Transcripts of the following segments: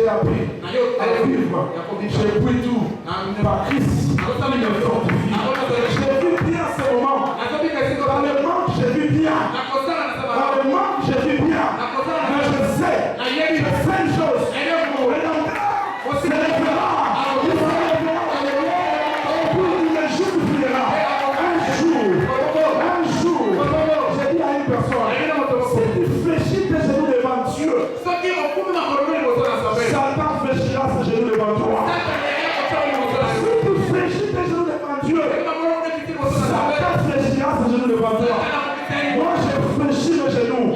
j'ai appris à vivre. J'ai pris tout par Christ. Il me fortifie. J'ai vu bien ce moment. Dans le manque, j'ai vu bien. Dans le manque, j'ai vu bien. Mais je sais une chose. C'est le fera. Il me justifiera. Un jour, j'ai dit à une personne, si tu fléchis tes genoux devant Dieu, Satan fléchira ses genoux devant toi. Si tu fléchis tes genoux devant Dieu, Satan fléchira ses genoux devant toi. Moi, j'ai fléchi mes genoux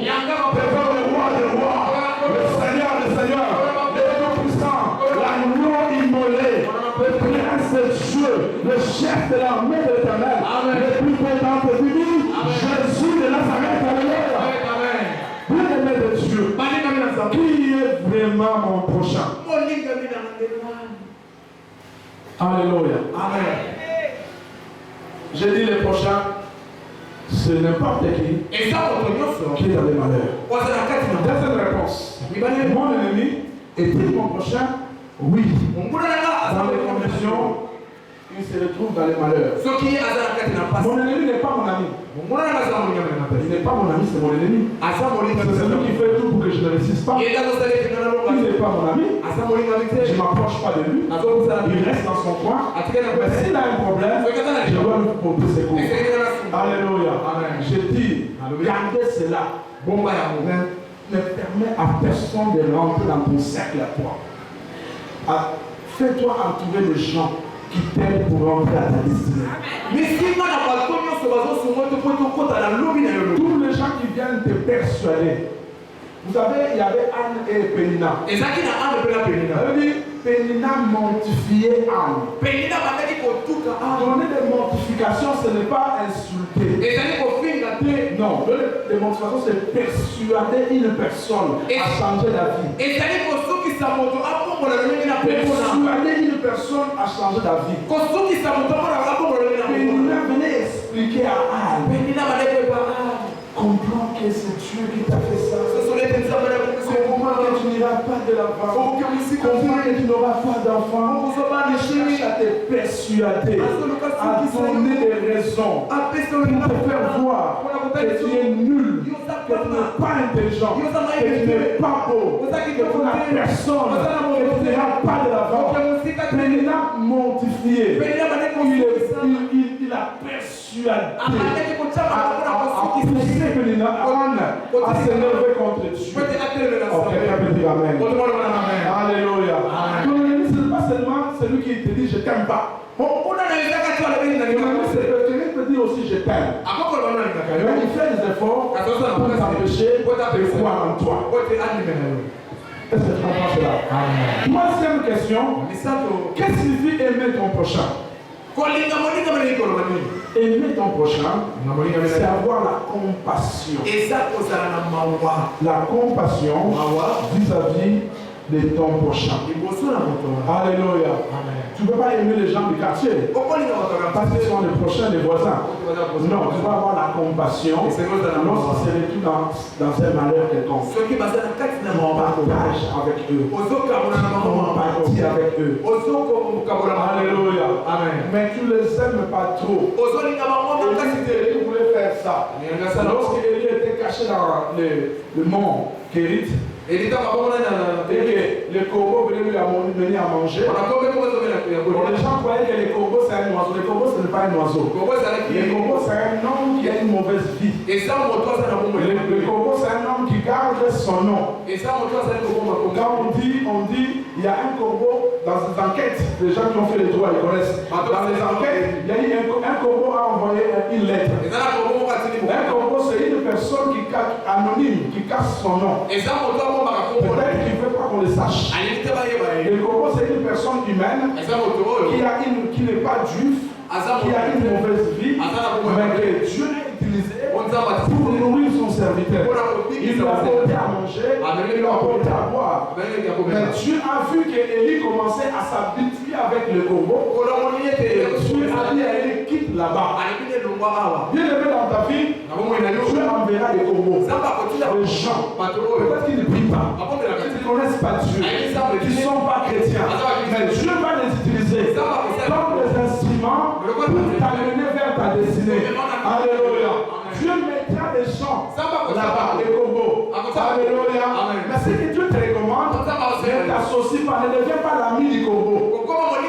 devant le roi des rois, le Seigneur des seigneurs, le Tout-Puissant, l'agneau immolé, le prince de Dieu, le chef de l'armée de l'Éternel, le plus potent de l'Unis, Jésus de Nazareth. Alléluia. Bien-aimé de Dieu, qui est vraiment mon prochain? Alléluia. Amen. J'ai dit le prochain, c'est n'importe qui est dans les malheurs. Deuxième réponse. Mon ennemi est-il mon prochain? Oui. Dans les conditions, il se retrouve dans les malheurs. Mon ennemi n'est pas mon ami. Il n'est pas mon ami, c'est mon ennemi. C'est celui qui fait tout pour que je ne réussisse pas. Il n'est pas mon ami. Je ne m'approche pas de lui. Il reste dans son coin. Mais s'il a un problème, je dois lui porter secours. Alléluia. Je dis, gardez cela. Ne permets à personne de rentrer dans ton cercle à toi. Fais-toi entourer de gens qui t'aident pour rentrer à ta destinée. Tous les gens qui viennent te persuader. Vous savez, il y avait Anne et Pénina. Pénina mortifiait Anne. Donner des mortifications, ce n'est pas insulter. Non, donner des mortifications, c'est persuader une personne à changer la vie. Persuader une personne à changer la vie. Pénina venait expliquer à Anne. Comprends que c'est Dieu qui t'a fait ça. Comprends que tu n'iras pas de l'avant. Comprends que tu n'auras pas d'enfant. Cherche à te persuader, à donner des raisons pour te faire voir que tu es nul, que tu n'es pas intelligent, que tu n'es pas beau, que tu n'as personne, que tu n'iras pas de l'avant. Pénina mortifié. Il a persuadé à s'élever contre Dieu. Quelqu'un peut dire Amen. Alléluia. Ton ennemi, ce n'est pas seulement celui qui te dit je t'aime pas. Ton ennemi peut dire aussi je t'aime. Mais il fait des efforts pour t'empêcher de croire en toi. Est-ce que tu comprends cela? Troisième question. Qu'est-ce que signifie aimer ton prochain? Aimer ton prochain, c'est avoir la compassion. La compassion vis-à-vis de ton prochain. Alléluia. Tu ne peux pas aimer les gens du quartier parce qu'ils sont les prochains, les voisins. Non, tu vas avoir la compassion lorsqu'ils se retrouvent dans un malheur quelconque. On partage avec eux. On partit avec eux. Alléluia. Mais tu ne les aimes pas trop. Élie voulait faire ça. Lorsqu'Élie était caché dans le mont Kérit, et que les corbeaux venaient lui venir à manger. Les gens croyaient que les corbeaux c'est un oiseau. Les corbeaux ce n'est pas un oiseau. Les corbeaux c'est un homme qui a une mauvaise vie. Le corbeau c'est un homme qui garde son nom. Quand on dit il y a un corbeau dans les enquêtes, les gens qui ont fait les droits ils connaissent. Dans les enquêtes, il y a eu un corbeau a envoyé une lettre. Un corbeau c'est une personne qui anonyme, qui cache son nom. Peut-être qu'il ne veut pas qu'on le sache. Le corbeau, c'est une personne humaine qui n'est pas juif, qui a une mauvaise vie, mais que Dieu a utilisé pour nourrir son serviteur. Il lui a apporté à manger, il lui a apporté à boire. Mais Dieu a vu qu'Élie commençait à s'habituer avec le corbeau. Et Dieu a dit à Élie, quitte là-bas. Bien aimé dans ta vie, Dieu enverra des corbeaux. Les gens, peut-être qu'ils ne prient pas. connaissent pas Dieu, qui ne sont pas chrétiens, mais Dieu va les utiliser comme des instruments pour t'amener vers ta destinée. Alléluia. Dieu mettra des gens là-bas, les combos. Alléluia. Mais ce que Dieu te recommande, ne t'associe pas, ne deviens pas l'ami du combo.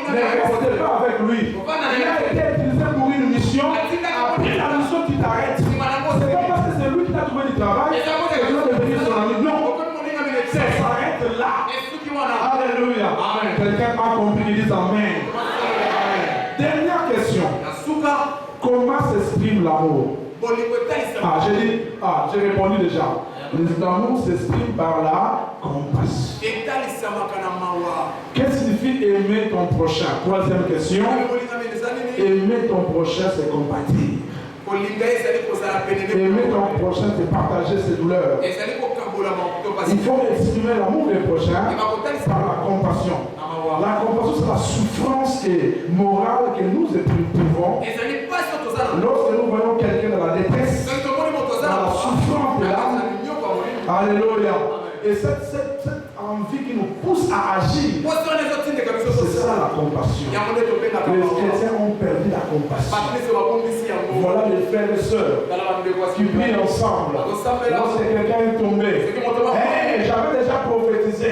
Ne reste pas avec lui. Il a été utilisé pour une mission. Après la mission, tu t'arrêtes. C'est pas parce que c'est lui qui t'a trouvé du travail que tu vas devenir son ami. Non. Ça s'arrête là. Alléluia. Quelqu'un a compris, il dit Amen. Dernière question. Comment s'exprime l'amour? J'ai répondu déjà. L'amour s'exprime par la compassion. Qu'est-ce que signifie aimer ton prochain? Troisième question. Aimer ton prochain, c'est compatir. Aimer ton prochain, c'est partager ses douleurs. Il faut exprimer l'amour des prochains par la compassion. La compassion, c'est la souffrance morale que nous éprouvons lorsque nous voyons quelqu'un dans la détresse, dans la souffrance de l'âme. Alléluia. Et cette envie qui nous pousse à agir, c'est ça la compassion. Les chrétiens ont perdu la compassion. Voilà les frères et sœurs qui prient ensemble. Lorsque quelqu'un est tombé, j'avais déjà prophétisé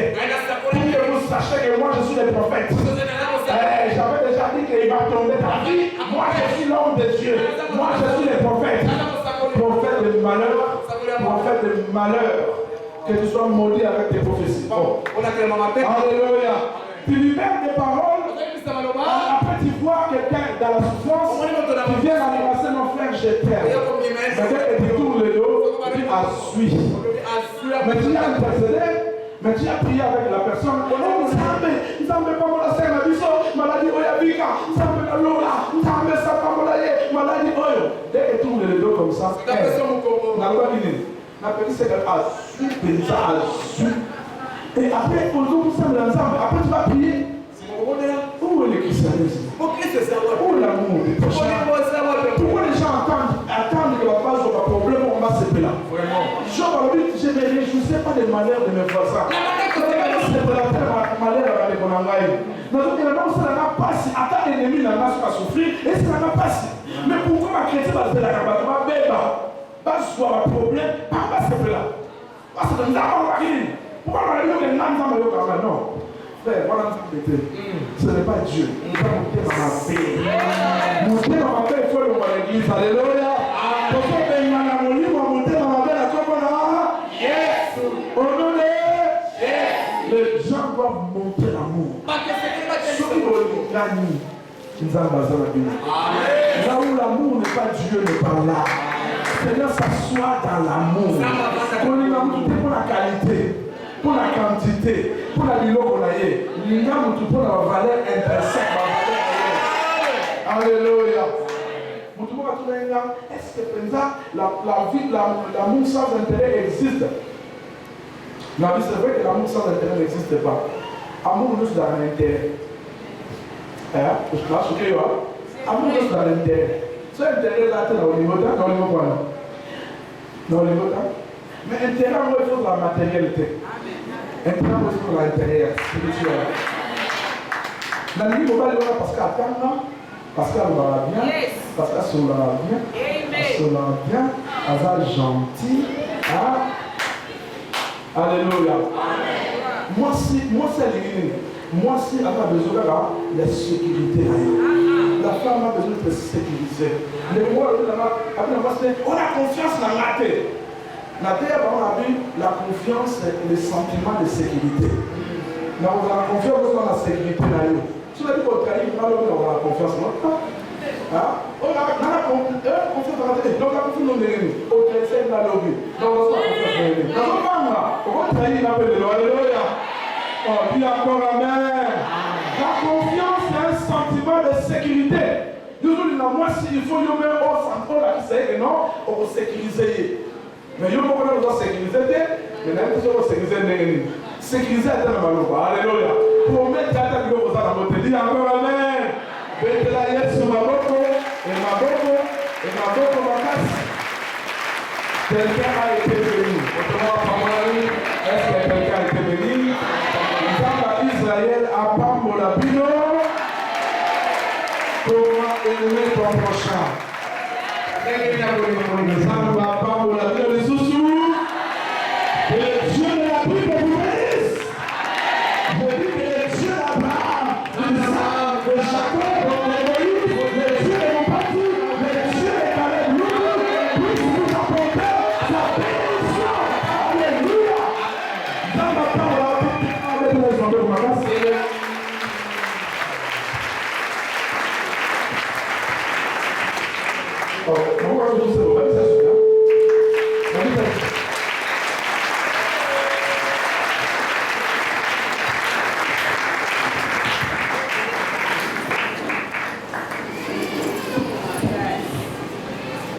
pour que vous sachiez que moi je suis le prophète. J'avais déjà dit qu'il va tomber ta vie. Moi je suis l'homme de Dieu. Moi je suis le prophète. Prophète de malheur. Prophète de malheur. Que tu sois maudit avec tes prophéties. Oh. Alléluia. Tu libères des paroles. Après tu vois quelqu'un dans la souffrance. Tu viens ramasser mon frère, je t'aime. Mais tu tournes le dos. Tu assuis. Mais tu as intercédé. Mais tu as prié avec la personne. Dès que tu tournes le dos comme ça, la petite a su, et après, vous sommes ensemble. Après, tu vas prier. Où est le christianisme? Où est l'amour des prochains? Pourquoi les gens attendent que la phase soit un problème, on va se plaindre là? Je ne me réjouissais pas des malheurs de mes voisins. C'est pour la terre, malheur à l'économie. Donc, il y a un passé. Attends, l'ennemi n'a pas souffrir, et ça n'a pas passé. Mais pourquoi ma chrétienne va se faire la cabatte? Pas soit un problème, pas se plaindre. Parce que nous avons rien. Pourquoi on a dit que nous avons rien? Non. Frère, voilà ce n'est pas Dieu. Nous avons monté dans ma paix. Monter dans ma paix, il faut le voir l'église. Alléluia. Pourquoi on a monté dans ma paix la commande? Yes. Au nom de yes. Les gens doivent monter l'amour. Ceux qui veulent gagner, nous avons besoin de Dieu. Là où l'amour n'est pas Dieu, n'est pas là. Seigneur, s'assoit dans l'amour. Pour la qualité, pour la quantité, pour la bilo qu'on a eu. Pour la valeur intrinsèque. Alléluia. Est-ce que l'amour sans intérêt existe? La vie, c'est vrai que l'amour sans intérêt n'existe pas. Amour nous dans l'intérêt. Amour nous dans l'intérêt. Ce intérêt là, c'est dans le niveau là, dans le niveau quoi? Dans le niveau là. Mais intérêt, moi, il faut la matérialité. Intérêt, moi, il faut l'intérieur spirituel. Dans le niveau là, Pascal attend, Pascal va bien, Pascal va bien, Pascal va bien, Azal gentil. Alléluia. Moi, c'est l'église. Moi, si elle a besoin de la sécurité, la femme a besoin de se sécuriser. On a confiance dans la terre. La terre, on a vu la confiance et le sentiment de sécurité. On a la confiance dans la sécurité. Si on a dit qu'on trahit, on a la confiance. On a confiance dans la terre. Donc, la confiance dans l'église. On essaie de la lobby. Donc, on a confiance dans l'église. Dans le monde, on va trahir l'appel de l'eau. Alléluia. Oh, dis encore Amen. La confiance est un sentiment de sécurité. Nous disons, moi, s'il faut y mettre au centre, là, qui sait que non, on va sécuriser. Mais il y a beaucoup de gens sécuriser, mais il y a des gens sécuriser. Sécuriser est un malheur. Alléluia. Pour mettre la tête de l'eau, vous allez dire encore Amen. Mettez la yette sur ma boko, et ma boko, ma casse. Quelqu'un a été béni. Est-ce que quelqu'un a été béni? la Bible. Comment aimer ton prochain? Ça ne va pas pour la Bible des sous-sous. Et le Dieu de la Bible